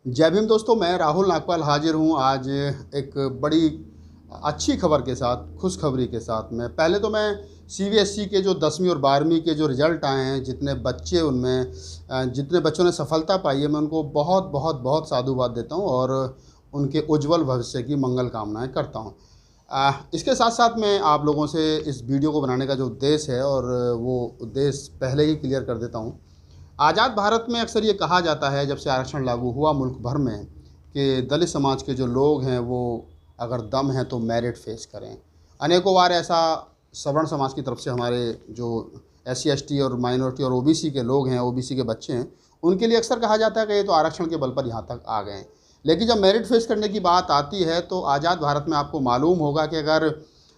जय भीम दोस्तों, मैं राहुल नागपाल हाजिर हूँ आज एक बड़ी अच्छी खबर के साथ, खुशखबरी के साथ में। पहले तो मैं सीबीएसई के जो 10वीं और 12वीं के जो रिज़ल्ट आए हैं, जितने बच्चों ने सफलता पाई है, मैं उनको बहुत बहुत बहुत साधुवाद देता हूँ और उनके उज्जवल भविष्य की मंगल कामनाएं करता हूँ। इसके साथ साथ मैं आप लोगों से इस वीडियो को बनाने का जो उद्देश्य है और वो उद्देश्य पहले ही क्लियर कर देता हूँ। आज़ाद भारत में अक्सर ये कहा जाता है, जब से आरक्षण लागू हुआ मुल्क भर में, कि दलित समाज के जो लोग हैं वो अगर दम है तो मेरिट फेस करें। अनेकों बार ऐसा सवर्ण समाज की तरफ से हमारे जो SC ST और माइनॉरिटी और OBC के लोग हैं, OBC के बच्चे हैं, उनके लिए अक्सर कहा जाता है कि ये तो आरक्षण के बल पर यहाँ तक आ गए हैं। लेकिन जब मेरिट फेस करने की बात आती है तो आज़ाद भारत में आपको मालूम होगा कि अगर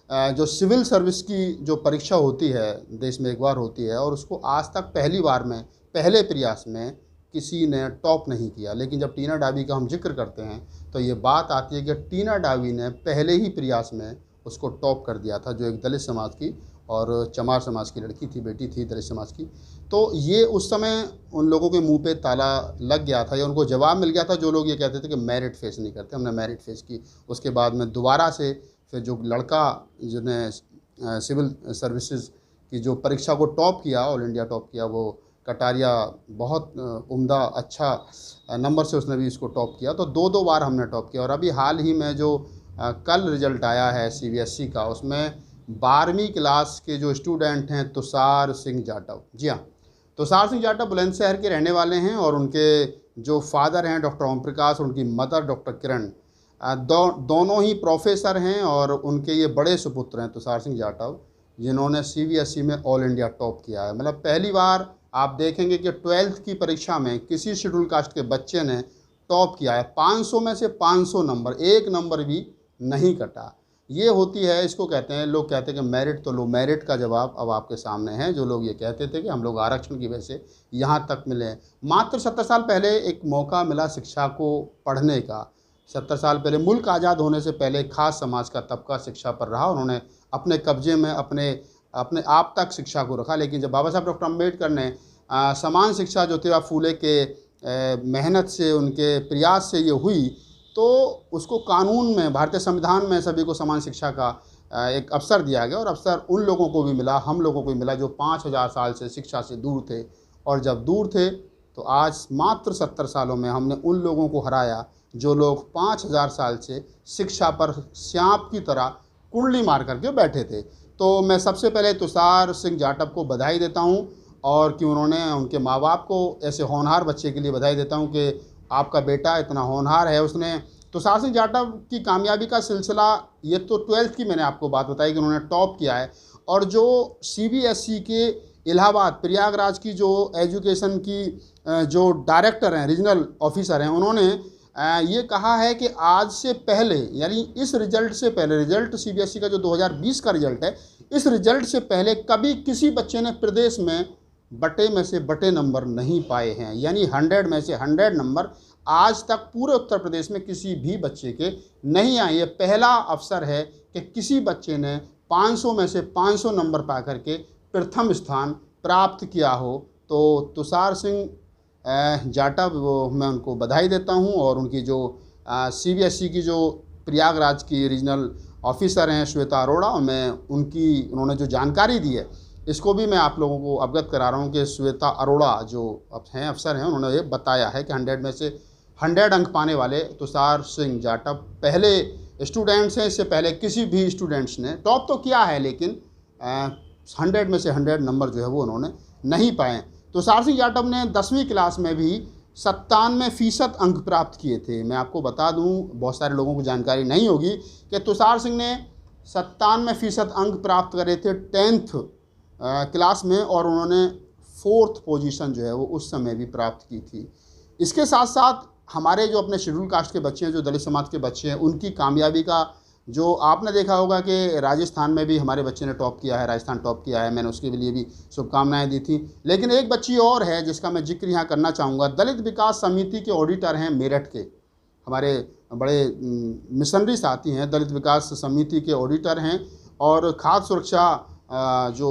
जो सिविल सर्विस की जो परीक्षा होती है, देश में एक बार होती है, और उसको आज तक पहली बार में पहले प्रयास में किसी ने टॉप नहीं किया। लेकिन जब टीना डाबी का हम जिक्र करते हैं तो ये बात आती है कि टीना डाबी ने पहले ही प्रयास में उसको टॉप कर दिया था, जो एक दलित समाज की और चमार समाज की लड़की थी, बेटी थी दलित समाज की। तो ये उस समय उन लोगों के मुंह पे ताला लग गया था या उनको जवाब मिल गया था, जो लोग ये कहते थे कि मेरिट फेस नहीं करते। हमने मेरिट फेस की। उसके बाद में दोबारा से फिर जो लड़का जिन्हें सिविल सर्विसेज की जो परीक्षा को टॉप किया, ऑल इंडिया टॉप किया, वो कटारिया, बहुत उम्दा अच्छा नंबर से उसने भी इसको टॉप किया। तो दो बार हमने टॉप किया। और अभी हाल ही में जो कल रिज़ल्ट आया है CBSE का, उसमें 12वीं क्लास के जो स्टूडेंट हैं तुषार सिंह जाटव, जी हाँ, तुषार सिंह जाटव बुलंदशहर के रहने वाले हैं और उनके जो फादर हैं डॉक्टर ओम प्रकाश, उनकी मदर डॉक्टर किरण, दोनों ही प्रोफेसर हैं। और उनके ये बड़े सुपुत्र हैं तुषार सिंह जाटव, जिन्होंने CBSE में ऑल इंडिया टॉप किया है। मतलब पहली बार आप देखेंगे कि 12th की परीक्षा में किसी शेड्यूल कास्ट के बच्चे ने टॉप किया है। 500 में से 500 नंबर, एक नंबर भी नहीं कटा। ये होती है, इसको कहते हैं, लोग कहते हैं कि मेरिट। तो लो, मेरिट का जवाब अब आपके सामने है। जो लोग ये कहते थे कि हम लोग आरक्षण की वजह से यहाँ तक मिले हैं, मात्र 70 साल पहले एक मौका मिला शिक्षा को पढ़ने का। 70 साल पहले, मुल्क आज़ाद होने से पहले, एक खास समाज का तबका शिक्षा पर रहा। उन्होंने अपने कब्जे में अपने आप तक शिक्षा को रखा। लेकिन जब बाबा साहब डॉक्टर अम्बेडकर ने समान शिक्षा ज्योतिबा फूले के मेहनत से, उनके प्रयास से ये हुई, तो उसको कानून में, भारतीय संविधान में सभी को समान शिक्षा का एक अवसर दिया गया। और अवसर उन लोगों को भी मिला, हम लोगों को भी मिला, जो 5000 साल से शिक्षा से दूर थे। और जब दूर थे तो आज मात्र 70 सालों में हमने उन लोगों को हराया जो लोग 5000 साल से शिक्षा पर सांप की तरह कुंडली मार करके बैठे थे। तो मैं सबसे पहले तुषार सिंह जाटव को बधाई देता हूँ, और कि उन्होंने, उनके माँ बाप को, ऐसे होनहार बच्चे के लिए बधाई देता हूँ कि आपका बेटा इतना होनहार है। उसने, तुषार सिंह जाटव की कामयाबी का सिलसिला, ये तो 12th की मैंने आपको बात बताई कि उन्होंने टॉप किया है। और जो CBSE के इलाहाबाद, प्रयागराज की जो एजुकेशन की जो डायरेक्टर हैं, रीजनल ऑफिसर हैं, उन्होंने ये कहा है कि आज से पहले, यानी इस रिजल्ट से पहले, रिजल्ट CBSE का जो 2020 का रिजल्ट है, इस रिजल्ट से पहले कभी किसी बच्चे ने प्रदेश में बटे में से बटे नंबर नहीं पाए हैं। यानी 100 में से 100 नंबर आज तक पूरे उत्तर प्रदेश में किसी भी बच्चे के नहीं आए। ये पहला अवसर है कि किसी बच्चे ने 500 में से 500 नंबर पा करके प्रथम स्थान प्राप्त किया हो। तो तुषार सिंह जाटव, वो मैं उनको बधाई देता हूं। और उनकी जो CBSE की जो प्रयागराज की रीजनल ऑफिसर हैं श्वेता अरोड़ा, मैं उन्होंने जो जानकारी दी है, इसको भी मैं आप लोगों को अवगत करा रहा हूँ कि श्वेता अरोड़ा जो हैं, अफसर हैं, उन्होंने ये बताया है कि 100 में से 100 अंक पाने वाले तुषार सिंह जाटव पहले स्टूडेंट्स हैं। इससे पहले किसी भी स्टूडेंट्स ने टॉप तो किया है, लेकिन 100 में से 100 नंबर जो है वो उन्होंने नहीं पाए। तुषार सिंह जाटव ने 10वीं क्लास में भी 97% अंक प्राप्त किए थे। मैं आपको बता दूं, बहुत सारे लोगों को जानकारी नहीं होगी कि तुषार सिंह ने 97% अंक प्राप्त करे थे 10th क्लास में, और उन्होंने 4th पोजीशन जो है वो उस समय भी प्राप्त की थी। इसके साथ साथ हमारे जो अपने शेड्यूल कास्ट के बच्चे हैं, जो दलित समाज के बच्चे हैं, उनकी कामयाबी का जो आपने देखा होगा कि राजस्थान में भी हमारे बच्चे ने टॉप किया है, राजस्थान टॉप किया है, मैंने उसके लिए भी शुभकामनाएं दी थी। लेकिन एक बच्ची और है जिसका मैं जिक्र यहाँ करना चाहूँगा। दलित विकास समिति के ऑडिटर हैं मेरठ के, हमारे बड़े मिशनरी साथी हैं, दलित विकास समिति के ऑडिटर हैं, और खाद्य सुरक्षा जो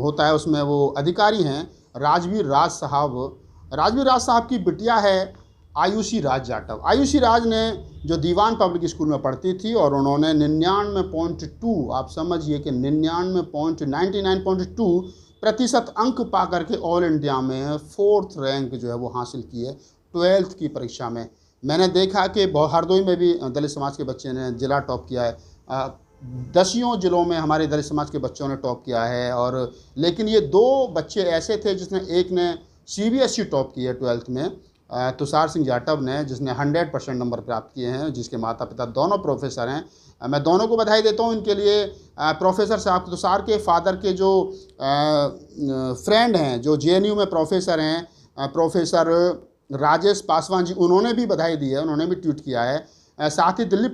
होता है उसमें वो अधिकारी हैं राजवीर राज साहब की बिटिया है आयुषी राज जाटव। आयुषी राज ने जो दीवान पब्लिक स्कूल में पढ़ती थी और उन्होंने 99.2, आप समझिए कि 99.99.2% अंक पा करके ऑल इंडिया में 4th रैंक जो है वो हासिल की है 12th की परीक्षा में। मैंने देखा कि हरदोई में भी दलित समाज के बच्चे ने जिला टॉप किया है, 10 जिलों में हमारे दलित समाज के बच्चों ने टॉप किया है। और लेकिन ये 2 बच्चे ऐसे थे जिसने एक ने CBSE टॉप की है 12th में, तुषार सिंह जाटव ने, जिसने 100% नंबर प्राप्त किए हैं, जिसके माता पिता दोनों प्रोफेसर हैं। मैं दोनों को बधाई देता हूं इनके लिए। प्रोफेसर साहब, तुषार के फादर के जो फ्रेंड हैं, जो JNU में प्रोफेसर हैं, प्रोफेसर राजेश पासवान जी, उन्होंने भी बधाई दी है, उन्होंने भी ट्वीट किया है। साथ ही दिल्ली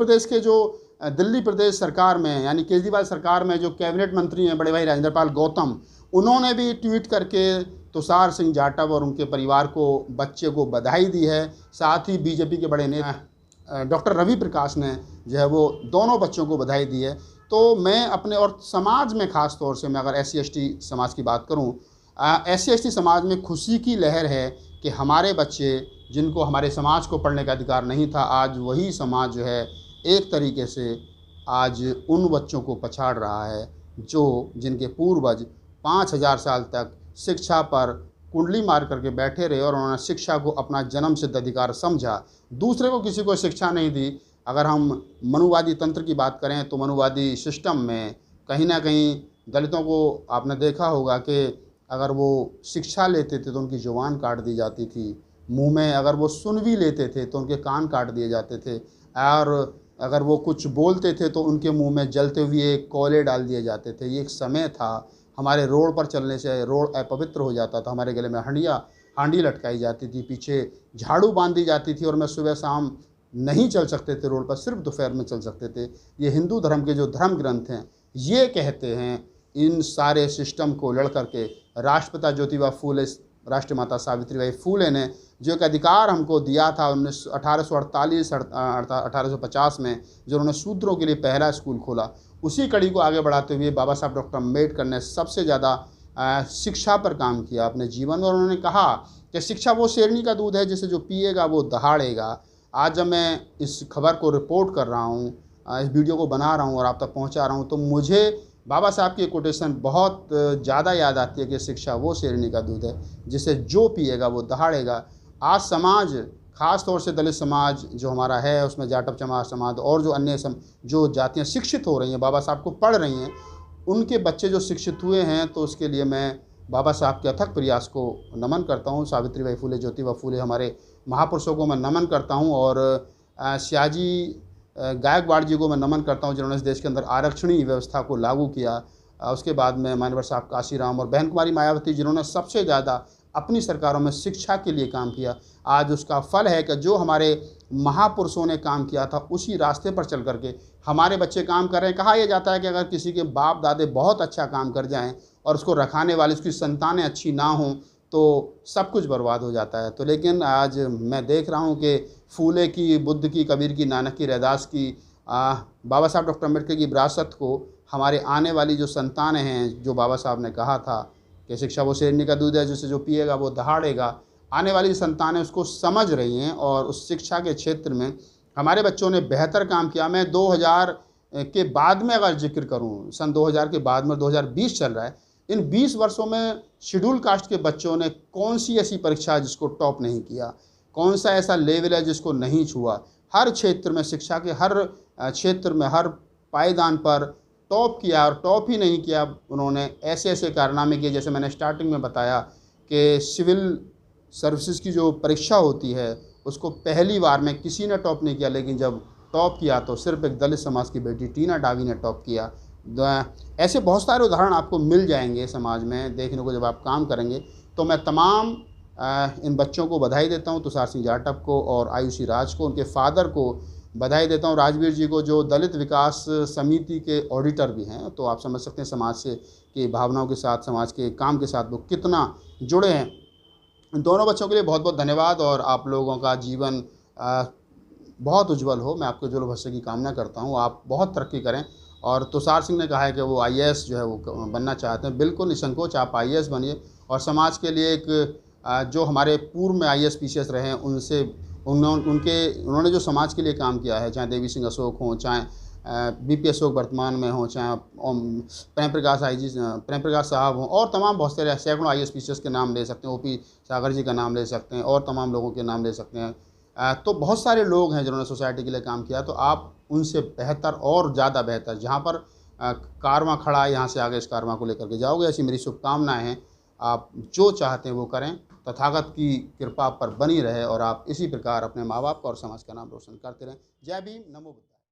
प्रदेश सरकार में, यानी केजरीवाल सरकार में जो कैबिनेट मंत्री हैं बड़े भाई राजेंद्र पाल गौतम, उन्होंने भी ट्वीट करके तुषार सिंह जाटव और उनके परिवार को, बच्चे को बधाई दी है। साथ ही BJP के बड़े नेता डॉक्टर रवि प्रकाश ने जो है वो दोनों बच्चों को बधाई दी है। तो मैं अपने और समाज में ख़ास तौर से मैं अगर SC/ST समाज की बात करूं, SC/ST समाज में खुशी की लहर है कि हमारे बच्चे, जिनको हमारे समाज को पढ़ने का अधिकार नहीं था, आज वही समाज जो है एक तरीके से आज उन बच्चों को पछाड़ रहा है जिनके पूर्वज 5000 साल तक शिक्षा पर कुंडली मार करके बैठे रहे और उन्होंने शिक्षा को अपना जन्म सिद्ध अधिकार समझा, दूसरे को किसी को शिक्षा नहीं दी। अगर हम मनुवादी तंत्र की बात करें तो मनुवादी सिस्टम में कहीं ना कहीं दलितों को आपने देखा होगा कि अगर वो शिक्षा लेते थे तो उनकी जुबान काट दी जाती थी, मुंह में अगर वो सुन भी लेते थे तो उनके कान काट दिए जाते थे, और अगर वो कुछ बोलते थे तो उनके मुंह में जलते हुए कोयले डाल दिए जाते थे। ये एक समय था, हमारे रोड पर चलने से रोड अपवित्र हो जाता था, हमारे गले में हांडी लटकाई जाती थी, पीछे झाड़ू बांधी जाती थी और मैं सुबह शाम नहीं चल सकते थे रोड पर, सिर्फ दोपहर में चल सकते थे। ये हिंदू धर्म के जो धर्म ग्रंथ हैं ये कहते हैं इन सारे सिस्टम को लड़ करके राष्ट्रपिता ज्योतिबा फूले, राष्ट्रमाता सावित्रीबाई फूले ने जो एक अधिकार हमको दिया था 1848-1850 में, जो उन्होंने शूद्रों के लिए पहला स्कूल खोला, उसी कड़ी को आगे बढ़ाते हुए बाबा साहब डॉक्टर अम्बेडकर ने सबसे ज़्यादा शिक्षा पर काम किया अपने जीवन में। और उन्होंने कहा कि शिक्षा वो शेरनी का दूध है जिसे जो पिएगा वो दहाड़ेगा। आज जब मैं इस खबर को रिपोर्ट कर रहा हूँ, इस वीडियो को बना रहा हूँ और आप तक पहुँचा रहा हूँ, तो मुझे बाबा साहब की कोटेशन बहुत ज़्यादा याद आती है कि शिक्षा वो शेरनी का दूध है जिसे जो पिएगा वो दहाड़ेगा। आज समाज, ख़ास तौर से दलित समाज जो हमारा है, उसमें जाटव चमार समाज और जो अन्य जो जातियाँ शिक्षित हो रही हैं, बाबा साहब को पढ़ रही हैं, उनके बच्चे जो शिक्षित हुए हैं, तो उसके लिए मैं बाबा साहब के अथक प्रयास को नमन करता हूँ। सावित्रीबाई फूले, ज्योतिबा फूले, हमारे महापुरुषों को मैं नमन करता हूँ। और सयाजी गायकवाड़ जी को मैं नमन करता हूँ जिन्होंने इस देश के अंदर आरक्षणी व्यवस्था को लागू किया। उसके बाद में मान्यवर साहब काशीराम और बहन कुमारी मायावती जिन्होंने सबसे ज़्यादा अपनी सरकारों में शिक्षा के लिए काम किया। आज उसका फल है कि जो हमारे महापुरुषों ने काम किया था उसी रास्ते पर चल करके हमारे बच्चे काम कर रहे हैं। कहा यह जाता है कि अगर किसी के बाप दादे बहुत अच्छा काम कर जाएं और उसको रखाने वाली उसकी संतानें अच्छी ना हों तो सब कुछ बर्बाद हो जाता है। तो लेकिन आज मैं देख रहा हूँ कि फूले की, बुद्ध की, कबीर की, नानक की, रैदास की, बाबा साहब डॉक्टर अम्बेडकर की विरासत को हमारे आने वाली जो संतानें हैं, जो बाबा साहब ने कहा था कि शिक्षा वो शेरनी का दूध है जिसे जो पिएगा वो दहाड़ेगा, आने वाली संतानें उसको समझ रही हैं और उस शिक्षा के क्षेत्र में हमारे बच्चों ने बेहतर काम किया। मैं 2000 के बाद में अगर जिक्र करूं, सन 2000 के बाद में 2020 चल रहा है, इन 20 वर्षों में शेड्यूल कास्ट के बच्चों ने कौन सी ऐसी परीक्षा जिसको टॉप नहीं किया, कौन सा ऐसा लेवल है जिसको नहीं छुआ। हर क्षेत्र में, शिक्षा के हर क्षेत्र में, हर पायदान पर टॉप किया। और टॉप ही नहीं किया, उन्होंने ऐसे ऐसे कारनामे किए, जैसे मैंने स्टार्टिंग में बताया कि सिविल सर्विसेज की जो परीक्षा होती है उसको पहली बार में किसी ने टॉप नहीं किया, लेकिन जब टॉप किया तो सिर्फ एक दलित समाज की बेटी टीना डावी ने टॉप किया। ऐसे बहुत सारे उदाहरण आपको मिल जाएंगे समाज में देखने को जब आप काम करेंगे। तो मैं तमाम इन बच्चों को बधाई देता हूं, तुषार सिंह जाटव को और आयुषी राज को, उनके फादर को बधाई देता हूं, राजवीर जी को जो दलित विकास समिति के ऑडिटर भी हैं। तो आप समझ सकते हैं समाज से की भावनाओं के साथ, समाज के काम के साथ वो कितना जुड़े हैं। दोनों बच्चों के लिए बहुत बहुत धन्यवाद और आप लोगों का जीवन बहुत उज्जवल हो। मैं आपके उज्जवल भविष्य की कामना करता हूँ, आप बहुत तरक्की करें। और तुषार सिंह ने कहा है कि वो IAS जो है वो बनना चाहते हैं, बिल्कुल निसंकोच आप IAS बनिए और समाज के लिए एक जो हमारे पूर्व में IAS PCS रहे हैं उन्होंने जो समाज के लिए काम किया है, चाहे देवी सिंह अशोक हों, चाहे बीपी अशोक वर्तमान में हों, चाहे प्रेम प्रकाश साहब हों, और तमाम बहुत सारे सैकड़ों IAS के नाम ले सकते हैं, OP सागर जी का नाम ले सकते हैं, और तमाम लोगों के नाम ले सकते हैं। तो बहुत सारे लोग हैं जिन्होंने सोसाइटी के लिए काम किया। तो आप उनसे बेहतर और ज़्यादा बेहतर, जहाँ पर कारवां खड़ा है, यहाँ से आगे इस कारवां को लेकर के जाओगे, ऐसी मेरी शुभकामनाएँ हैं। आप जो चाहते हैं वो करें, तथागत की कृपा आप पर बनी रहे, और आप इसी प्रकार अपने माँ बाप का और समाज का नाम रोशन करते रहें। जय भीम, नमो बुद्धाय।